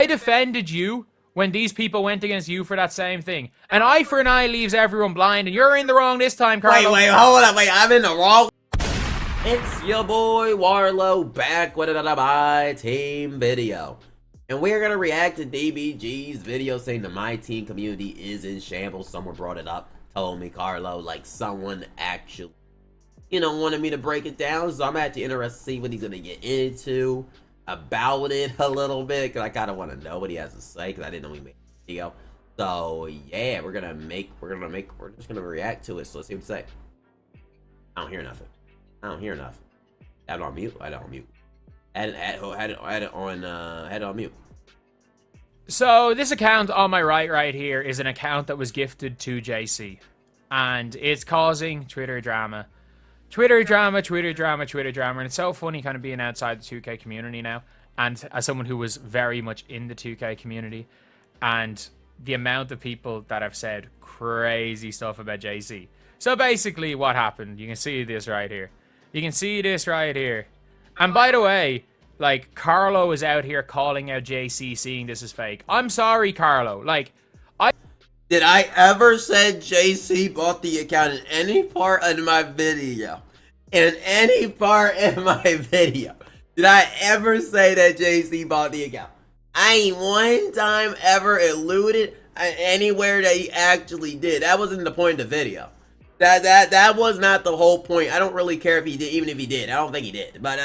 defended you when these people went against you for that same thing. An eye for an eye leaves everyone blind, and you're in the wrong this time, Carlo. Wait, hold up, I'm in the wrong. It's your boy Warlow back with another MyTeam video. And we're gonna react to DBG's video saying the MyTeam community is in shambles. Someone brought it up, told me, Carlo, like someone actually, wanted me to break it down. So I'm actually interested to see what he's gonna get into about it a little bit, because I kind of want to know what he has to say, because I didn't know he made a video. So yeah, we're just gonna react to it. So let's see what he say. I don't hear nothing. Add it on mute. Add it on mute. So this account on my right here is an account that was gifted to JC, and it's causing Twitter drama, and it's so funny kind of being outside the 2K community now, and as someone who was very much in the 2K community, and the amount of people that have said crazy stuff about JC. So basically what happened, you can see this right here. And by the way, like, Carlo is out here calling out JC, seeing this is fake. I'm sorry, Carlo. Like, Did I ever say JC bought the account in any part of my video? Did I ever say that JC bought the account? I ain't one time ever alluded anywhere that he actually did. That wasn't the point of the video. That was not the whole point. I don't really care if he did, even if he did. I don't think he did. But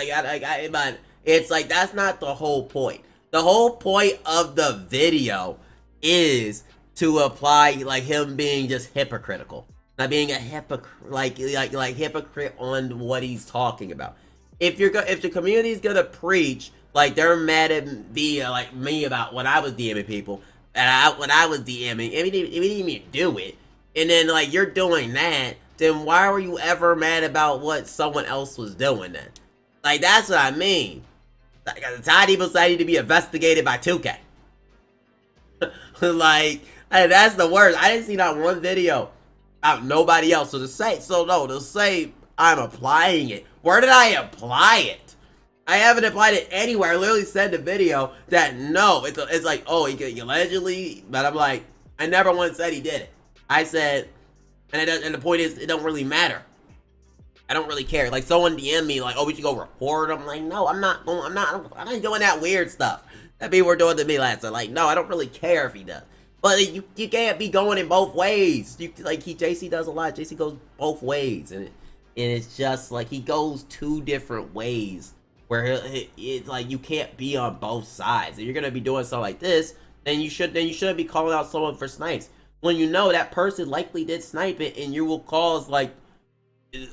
but it's like, that's not the whole point. The whole point of the video is to apply, like, him being just hypocritical, not being a hypocrite, like hypocrite on what he's talking about. If the community's gonna preach like they're mad at me about when I was DMing people, and when I was DMing, if we didn't even do it, and then like you're doing that, then why were you ever mad about what someone else was doing then? Like, that's what I mean. Like, Ty people said I need to be investigated by 2K. Like, that's the worst. I didn't see not one video about nobody else. So to say I'm applying it. Where did I apply it? I haven't applied it anywhere. I literally said in the video that no, it's like, oh, he allegedly, but I'm like, I never once said he did it. I said, and the point is, it don't really matter. I don't really care. Like, someone DM me like, oh, we should go report him. I'm like, no, I'm not doing that weird stuff that people were doing to me last time. Like, no, I don't really care if he does. But you can't be going in both ways. JC does a lot. JC goes both ways, and it's just like he goes two different ways. Where it's like you can't be on both sides. If you're gonna be doing something like this, then you shouldn't be calling out someone for snipes when you know that person likely did snipe it, and you will cause like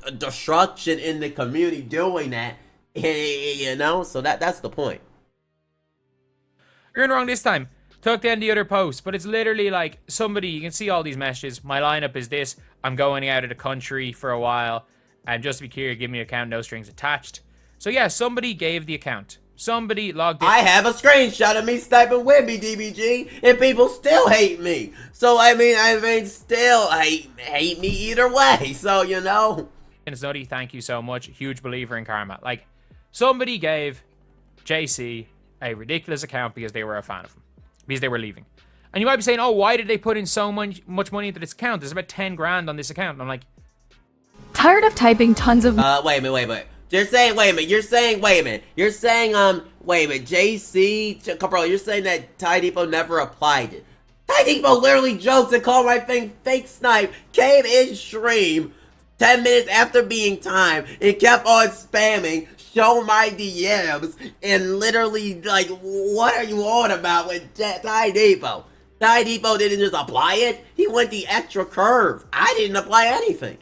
a destruction in the community doing that. So that's the point. You're in wrong this time. Took down the other post, but it's literally like somebody, you can see all these messages. My lineup is this. I'm going out of the country for a while, and just to be clear, give me an account, no strings attached. So yeah, somebody gave the account. Somebody logged in. I have a screenshot of me sniping with me, DBG, and people still hate me. So I mean, still hate me either way. So And it's Nutty, thank you so much. Huge believer in karma. Like, somebody gave JC a ridiculous account because they were a fan of him, because they were leaving. And you might be saying, oh, why did they put in so much money into this account? There's about 10 grand on this account. And I'm like, tired of typing tons of wait a minute. You're saying JC, bro, you're saying that Ty Depot never applied it. Ty Depot literally jokes and called my thing fake snipe, came in stream 10 minutes after being timed, and kept on spamming, show my DMs, and literally, like, what are you on about with Ty Depot? Ty Depot didn't just apply it, he went the extra curve. I didn't apply anything.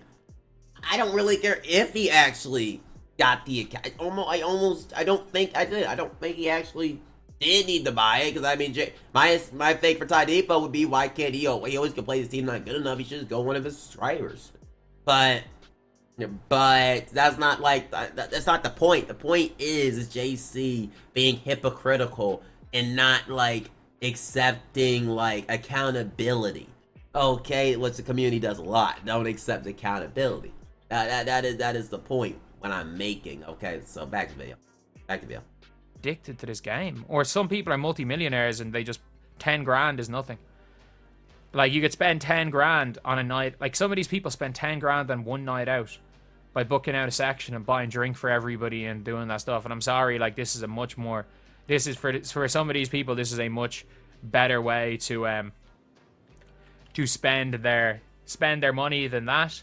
I don't really care if he actually got the account. I don't think I did. I don't think he actually did need to buy it, because I mean, my fake for Ty Depot would be, why can't he always complains his team not good enough, he should just go one of his subscribers. But that's not like, that's not the point. The point is JC being hypocritical and not like accepting like accountability. Okay, which the community does a lot. Don't accept accountability. That is the point when I'm making. Okay, so back to video. addicted to this game. Or some people are multimillionaires and they just 10 grand is nothing. Like, you could spend 10 grand on a night. Like, some of these people spend 10 grand on one night out by booking out a section and buying drink for everybody and doing that stuff. And I'm sorry, like, this is a much more, this is for some of these people, this is a much better way to spend their money than that.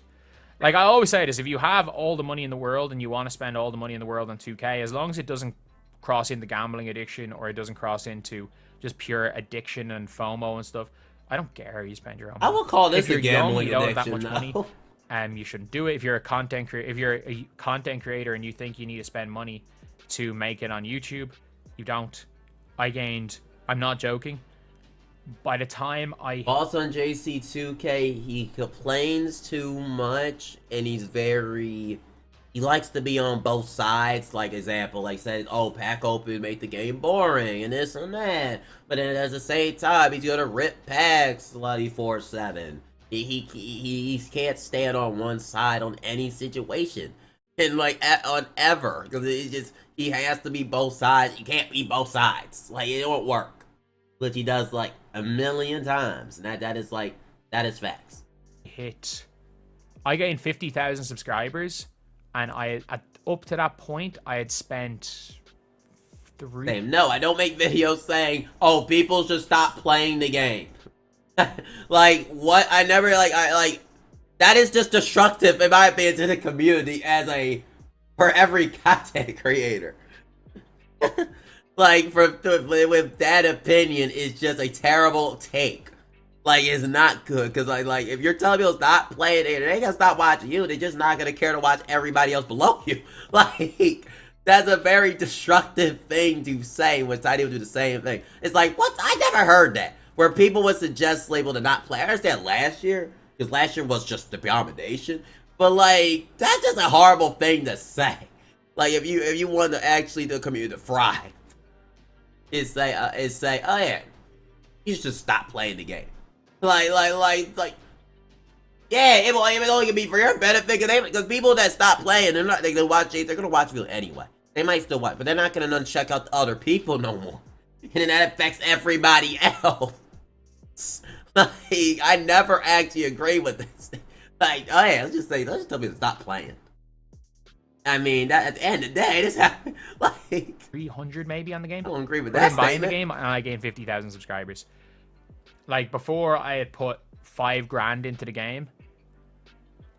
Like, I always say this, if you have all the money in the world and you want to spend all the money in the world on 2K, as long as it doesn't cross into gambling addiction or it doesn't cross into just pure addiction and FOMO and stuff, I don't care how you spend your own money. I will call this a gambling young, you don't addiction. have that much money, you shouldn't do it. If you're a content creator and you think you need to spend money to make it on YouTube, you don't. I'm not joking. By the time Boss on JC2K, he complains too much, and he likes to be on both sides. Like, example, like said, oh, pack open make the game boring and this and that, but then at the same time he's gonna rip packs 24/7. He can't stand on one side on any situation, and like on ever, because he has to be both sides. You can't be both sides. Like, it won't work. Which he does like a million times, and that is facts. I gained 50,000 subscribers, and up to that point I had spent No, I don't make videos saying, oh, people should stop playing the game. Like, what? I never that is just destructive in my opinion to the community for every content creator. Like, with that opinion, it's just a terrible take. Like, it's not good, because like if you're telling people stop playing it, they ain't gonna stop watching you. They're just not gonna care to watch everybody else below you. Like, that's a very destructive thing to say when Tiny would do the same thing. It's like, what? I never heard that. Where people would suggest label to not play. I understand last year, because last year was just the abomination. But like, that's just a horrible thing to say. Like, if you want to actually the community to thrive, is say, oh yeah, you should just stop playing the game. Like, yeah, it only can be for your benefit, because people that stop playing, they're gonna watch video anyway. They might still watch, but they're not gonna check out the other people no more, and then that affects everybody else. Like, I never actually agree with this. Like, oh yeah, let's just tell me to stop playing. I mean, that at the end of the day, this happened. Like 300 maybe on the game. I don't agree with that statement. Buying the game, and I gained 50,000 subscribers. Like, before I had put 5 grand into the game,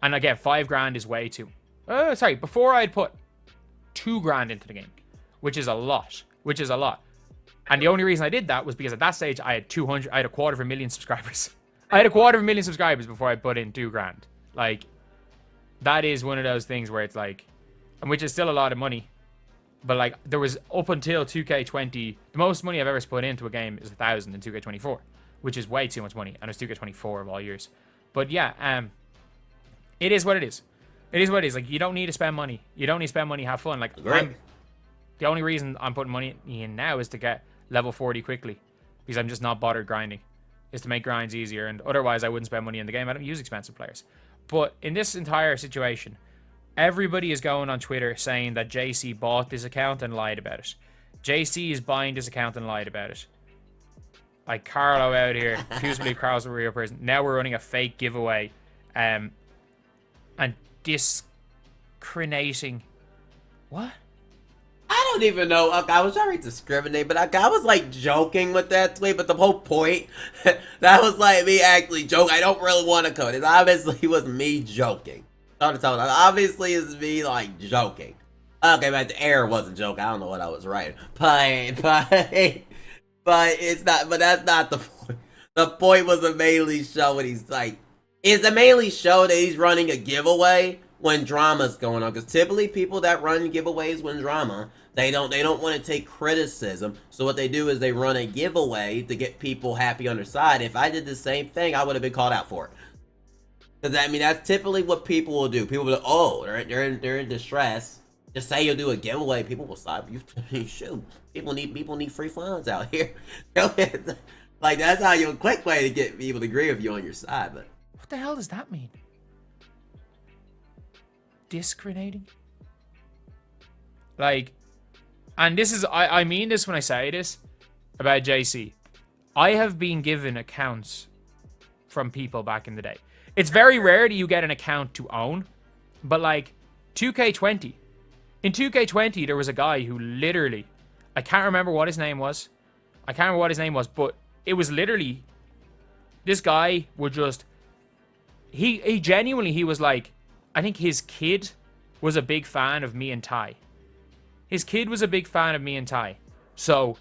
and again, 5 grand is way too. Before I had put 2 grand into the game, which is a lot. And the only reason I did that was because at that stage I had a 250,000 subscribers. I had a 250,000 subscribers before I put in 2 grand. Like, that is one of those things where it's like, and which is still a lot of money, but like, there was up until 2K20, the most money I've ever put into a game is 1,000 in 2K24, which is way too much money, and it's 2K24 of all years. But yeah, it is what it is. It is what it is. Like, you don't need to spend money. You don't need to spend money. Have fun. Like, the only reason I'm putting money in now is to get level 40 quickly, because I'm just not bothered grinding. Is to make grinds easier, and otherwise I wouldn't spend money in the game. I don't use expensive players. But in this entire situation, everybody is going on Twitter saying that JC bought this account and lied about it. JC is buying this account and lied about it. Like, Carlo out here, refuse to believe Carlo's a real person. Now we're running a fake giveaway, and discriminating. What? I don't even know. I was trying to discriminate, but I was like joking with that tweet. But the whole point, that was like me actually joking. I don't really want to code it. Obviously, was me joking. Obviously, it's me like joking. Okay, but the error wasn't joking. I don't know what I was writing, but it's not. But that's not the point. The point was to mainly show what he's like. Is to mainly show that he's running a giveaway when drama's going on. Because typically, people that run giveaways when drama, they don't want to take criticism. So what they do is they run a giveaway to get people happy on their side. If I did the same thing, I would have been called out for it. Because I mean, that's typically what people will do. People will be like, oh, they're in distress. Just say you'll do a giveaway. People will stop you. Shoot, people need free funds out here. Like, that's how you a quick way to get people to agree with you on your side. But what the hell does that mean? Discriminating? Like, and this is, I mean this when I say this about JC. I have been given accounts from people back in the day. It's very rare that you get an account to own, but like 2K20. In 2K20, there was a guy who literally, I can't remember what his name was. But it was literally, this guy would just, he genuinely, he was like, I think his kid was a big fan of me and Ty. His kid was a big fan of me and Ty. So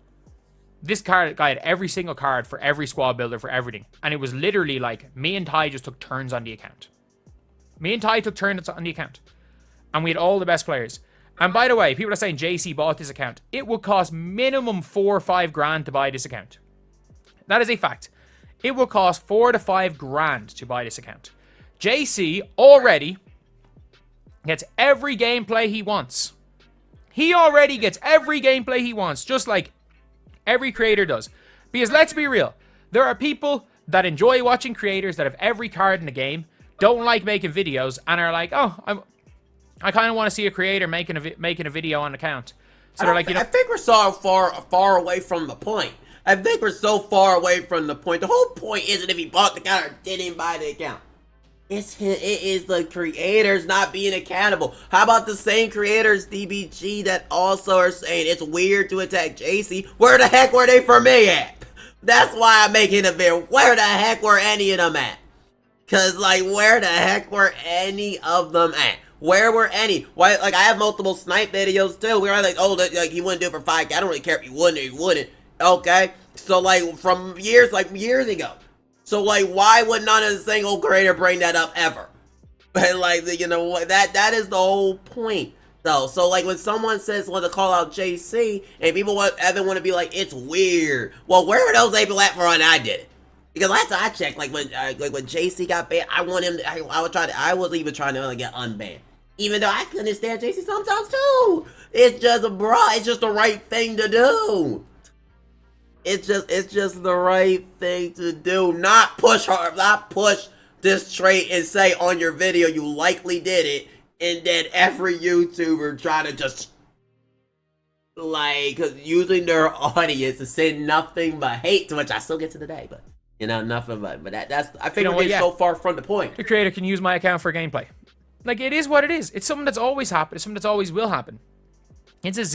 this guy had every single card for every squad builder, for everything. And it was literally like, me and Ty just took turns on the account. And we had all the best players. And by the way, people are saying JC bought this account. It would cost minimum 4 or 5 grand to buy this account. That is a fact. It will cost 4 to 5 grand to buy this account. JC already gets every gameplay he wants. He already gets every gameplay he wants, just like every creator does. Because let's be real, there are people that enjoy watching creators that have every card in the game, don't like making videos, and are like, oh, I kind of want to see a creator making a video on an account. So they're like, you know, I think we're so far away from the point. I think we're so far away from the point. The whole point isn't if he bought the account or didn't buy the account. It is the creators not being accountable. How about the same creators, DBG, that also are saying it's weird to attack JC? Where the heck were they for me at? That's why I'm making a video. Where the heck were any of them at? Cause like, where the heck were any of them at? Where were any? Why? Like, I have multiple snipe videos too. We were like, oh, like he wouldn't do it for 5K. I don't really care if he wouldn't or he wouldn't. Okay, so like from years ago. So like, why would not a single creator bring that up ever? But like, you know, that is the whole point, though. So like, when someone says want to call out JC, and people want to be like, it's weird. Well, where were those people at for when I did it? Because last time I checked, like when JC got banned, I want him. I was even trying to get unbanned, even though I couldn't stand JC sometimes too. It's just it's just the right thing to do. It's just the right thing to do. Not push this trait and say on your video you likely did it, and then every YouTuber try to just like using their audience to say nothing but hate, to which I still get to today, but you know, nothing but that's I think we're getting so far from the point. The creator can use my account for gameplay. Like, it is what it is. It's something that's always happened. It's something that's always will happen. It's a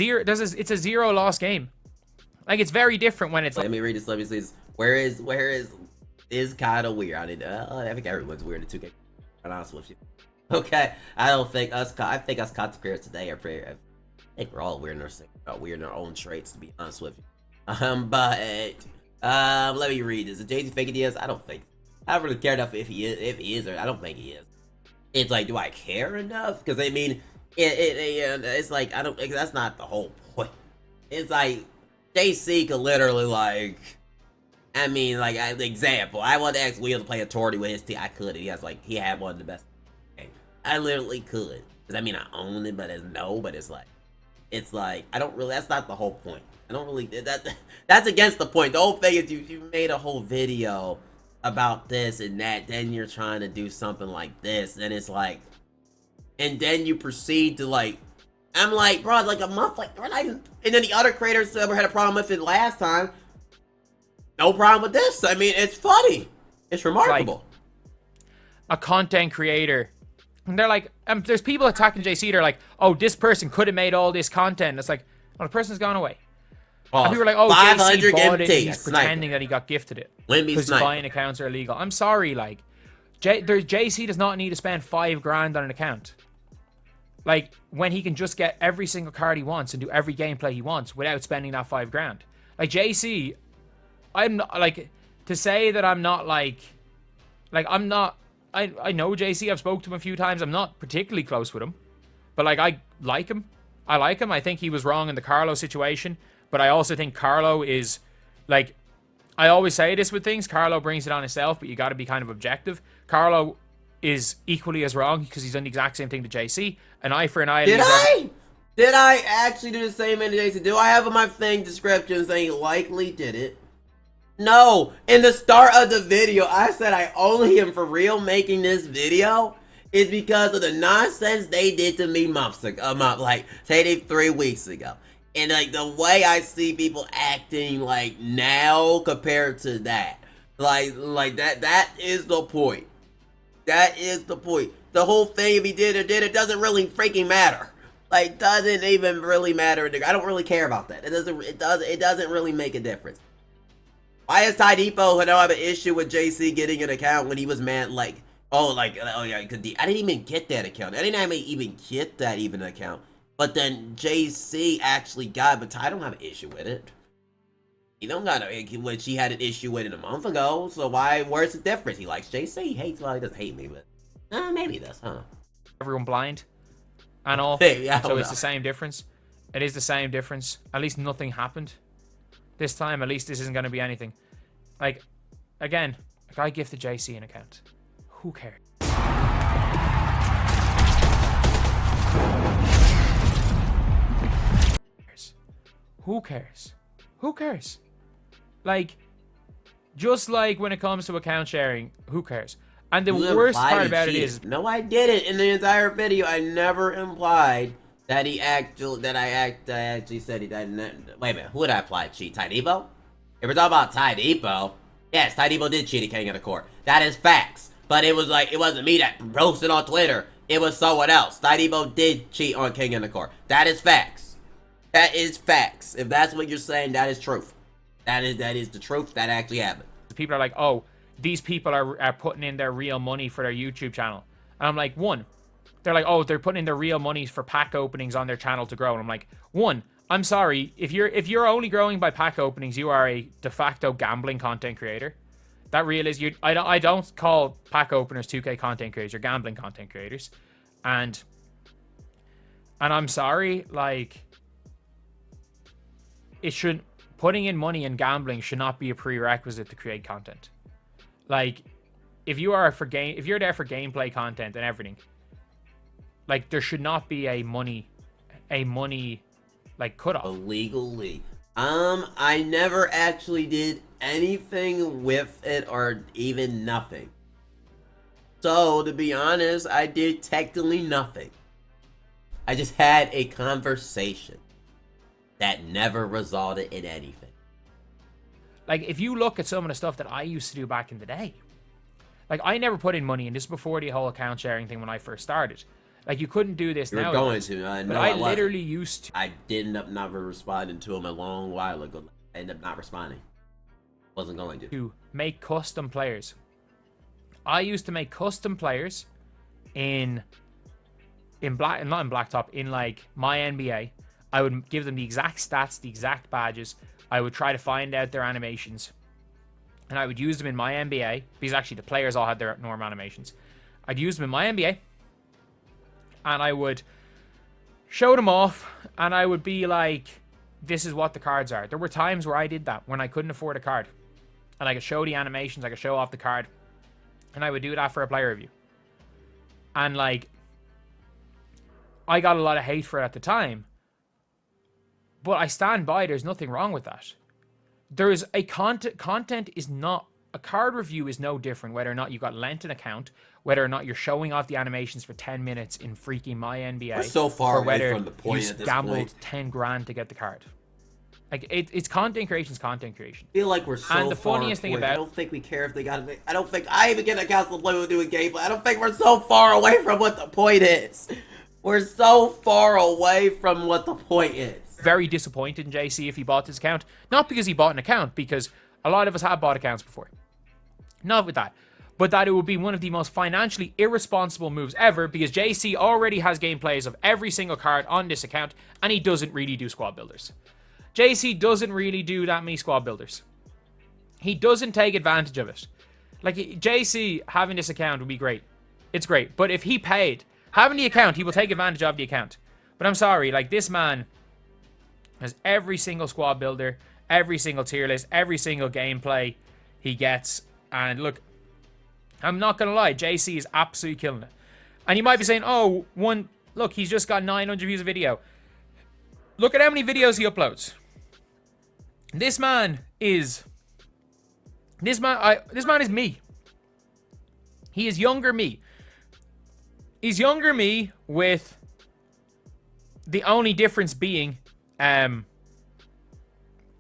zero loss game. Like, it's very different when it's Let me read this. Let me see this. Where is kind of weird. I think everyone's weird in 2K. I'm honest with you. Okay, I think us content creators today are pretty. I think we're all weird in our own traits, to be honest with you. But let me read this. Is JC fake ideas? I don't think. I don't really care enough if he is, or I don't think he is. It's like, do I care enough? Because I mean, it's like, I don't. That's not the whole point. It's like, JC could literally, like, I mean, like, example, I want to ask Will to play authority with his team. I could. He had one of the best games. I literally could. Does that mean I own it? But it's like, I don't really, that's not the whole point. I don't really, that's against the point. The whole thing is you made a whole video about this and that, then you're trying to do something like this, and it's like, and then you proceed to like, I'm like, bro, like a month, like, we're not even, and then the other creators ever had a problem with it last time. No problem with this. I mean, it's funny. It's remarkable. Like a content creator, and they're like, there's people attacking JC. They're like, oh, this person could have made all this content. It's like, oh, the person's gone away. And people are like, oh, JC bought it, he's pretending that he got gifted it. Because buying accounts are illegal. I'm sorry, like, JC does not need to spend 5 grand on an account. Like, when he can just get every single card he wants and do every gameplay he wants without spending that 5 grand. Like, JC, I'm not, like, to say that I'm not, I'm not, I know JC, I've spoken to him a few times, I'm not particularly close with him. But, like, I like him. I think he was wrong in the Carlo situation. But I also think Carlo is, like, I always say this with things, Carlo brings it on himself, but you got to be kind of objective. Carlo is equally as wrong because he's done the exact same thing to JC. An eye for an eye. Did I actually do the same thing to JC? Do I have in my thing description saying likely did it? No. In the start of the video, I said I only am for real making this video is because of the nonsense they did to me months ago. Like, say 3 weeks ago. And like the way I see people acting like now compared to that, like that is the point. That is the point. The whole thing, if he did or did, it doesn't really freaking matter. Like, doesn't even really matter. I don't really care about that. It doesn't really make a difference. Why is Ty Depot who don't have an issue with JC getting an account when he was mad? Like, oh yeah, I didn't even get that account. I didn't even get that account. But then JC actually got, but Ty don't have an issue with it. He don't got which he had an issue with it a month ago. So where's the difference? He likes JC. He hates, well, he doesn't hate me, but maybe he does, huh? Everyone blind and all. Yeah, so it's the same difference. It is the same difference. At least nothing happened this time. At least this isn't going to be anything. Like, again, like I gifted JC an account. Who cares? Who cares? Who cares? Like, just like when it comes to account sharing, who cares? And the worst part about it is, no, I didn't. In the entire video, I never implied that I actually said he didn't. Wait a minute, who did I imply cheat? Ty Depot? If we're talking about Ty Depot, yes, Ty Depot did cheat at King of the Court. That is facts. But it was like, it wasn't me that posted on Twitter. It was someone else. Ty Depot did cheat on King of the Court. That is facts. That is facts. If that's what you're saying, that is truth. That is the truth. That actually happened. People are like, oh, these people are putting in their real money for their YouTube channel. And I'm like, one, they're like, oh, they're putting in their real money for pack openings on their channel to grow. And I'm like, one, I'm sorry, if you're only growing by pack openings, you are a de facto gambling content creator. That real is you. I don't call pack openers 2K content creators. You're gambling content creators, and I'm sorry, like, it should, putting in money and gambling should not be a prerequisite to create content. Like, if you're there for gameplay content and everything, like, there should not be a money like cutoff. Illegally. I never actually did anything with it or even nothing. So, to be honest, I did technically nothing. I just had a conversation that never resulted in anything. Like, if you look at some of the stuff that I used to do back in the day, like, I never put in money, and this is before the whole account sharing thing when I first started. Like, you couldn't do this now. You're going to. I literally used to. I did end up never responding to him a long while ago. I ended up not responding. Wasn't going to make custom players. I used to make custom players in Blacktop, in like my NBA. I would give them the exact stats, the exact badges. I would try to find out their animations, and I would use them in my NBA, because actually the players all had their normal animations. I'd use them in my NBA, and I would show them off, and I would be like, this is what the cards are. There were times where I did that when I couldn't afford a card, and I could show the animations, I could show off the card, and I would do that for a player review. And like, I got a lot of hate for it at the time, but I stand by, there's nothing wrong with that. There is a content is not, a card review is no different whether or not you got lent an account, whether or not you're showing off the animations for 10 minutes in freaking my NBA. We're so far or whether away from the point you at this gambled point. 10 grand to get the card. Like, it's content creation is content creation. I feel like we're so and the far funniest thing away. about, I don't think we care if they got it. I don't think I even get a council play with doing gameplay. I don't think we're so far away from what the point is. We're so far away from what the point is. Very disappointed in JC if he bought this account. Not because he bought an account, because a lot of us have bought accounts before. Not with that. But that it would be one of the most financially irresponsible moves ever, because JC already has gameplays of every single card on this account, and he doesn't really do squad builders. JC doesn't really do that many squad builders. He doesn't take advantage of it. Like, JC having this account would be great. It's great. But if he paid, having the account, he will take advantage of the account. But I'm sorry, like, this man has every single squad builder, every single tier list, every single gameplay he gets. And look, I'm not going to lie, JC is absolutely killing it. And you might be saying, oh, look, he's just got 900 views a video. Look at how many videos he uploads. This man is me. He is younger me. He's younger me, with the only difference being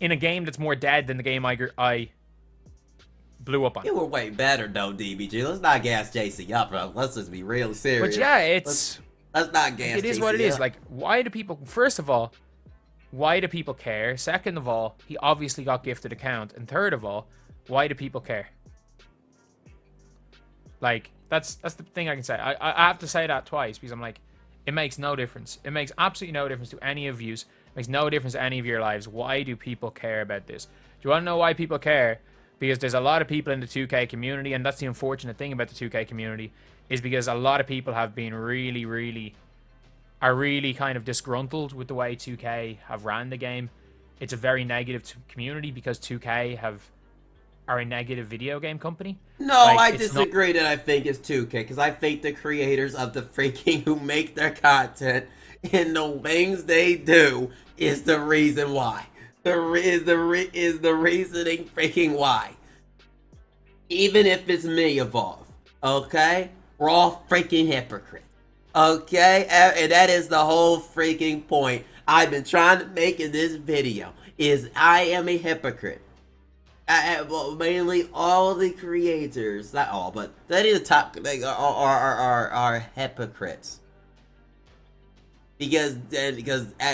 in a game that's more dead than the game I blew up on. You were way better though, DBG. Let's not gas JC up, bro. Let's just be real serious. But yeah, it's let's not gas. it is JC what it is. up. Like, why do people? First of all, why do people care? Second of all, he obviously got gifted account, and third of all, why do people care? Like, that's the thing I can say. I have to say that twice because I'm like, it makes no difference. It makes absolutely no difference to any of yous. It makes no difference to any of your lives. Why do people care about this? Do you want to know why people care? Because there's a lot of people in the 2K community, and that's the unfortunate thing about the 2K community, is because a lot of people have been really kind of disgruntled with the way 2K have ran the game. It's a very negative community because 2K are a negative video game company. No, Like, I it's disagree that I think it's 2K, because I think the creators of the freaking who make their content and the things they do is the reason why. Is the reasoning freaking why. Even if it's me, Evolve, okay? We're all freaking hypocrites, okay? And that is the whole freaking point I've been trying to make in this video, is I am a hypocrite. Well, mainly all the creators, not all, but many of the top are hypocrites. Because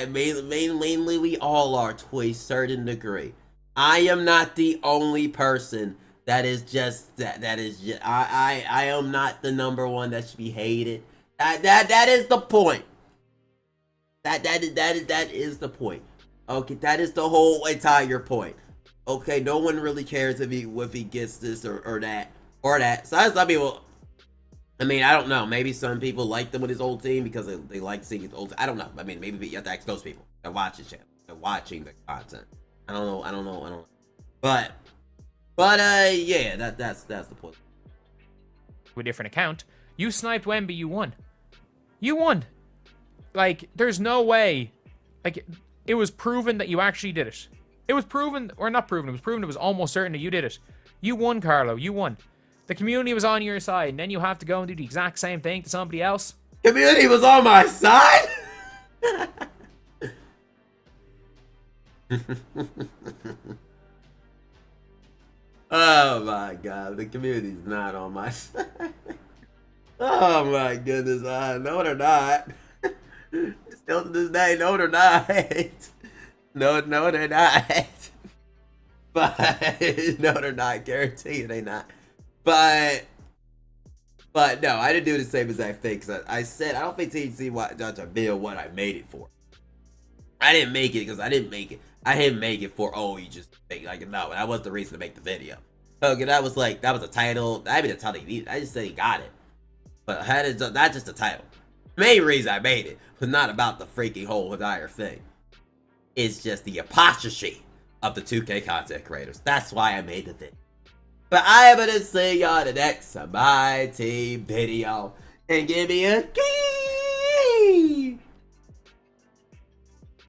mainly we all are to a certain degree. I am not the only person that is just that is just, I am not the number one that should be hated. That is the point. That is the point. Okay, that is the whole entire point. Okay, no one really cares if he gets this or that. So some people, I mean, I don't know. Maybe some people like them with his old team because they like seeing his old. I don't know. I mean, maybe you have to ask those people that watch his channel, that watching the content. I don't know. But yeah, that's the point. With a different account, you sniped Wemby, you won. You won. Like, there's no way. Like, it was proven that you actually did it. It was proven, or not proven, it was almost certain that you did it. You won, Carlo, you won. The community was on your side, and then you have to go and do the exact same thing to somebody else. Community was on my side? Oh my god, the community's not on my side. Oh my goodness, no they're not. Still to this day, no they're not. No, they're not. But no, they're not. Guarantee you, they not. But no, I didn't do the same exact thing. Cause I said I don't think TNC watched a video what I made it for. I didn't make it because I didn't make it. I didn't make it for you just make like no. That was the reason to make the video. Okay, that was a title. I didn't tell you. I just said he got it. But not just the title. The main reason I made it was not about the freaking whole entire thing. It's just the hypocrisy of the 2K content creators. That's why I made the video. But I am gonna see y'all the next MyTeam video. And give me a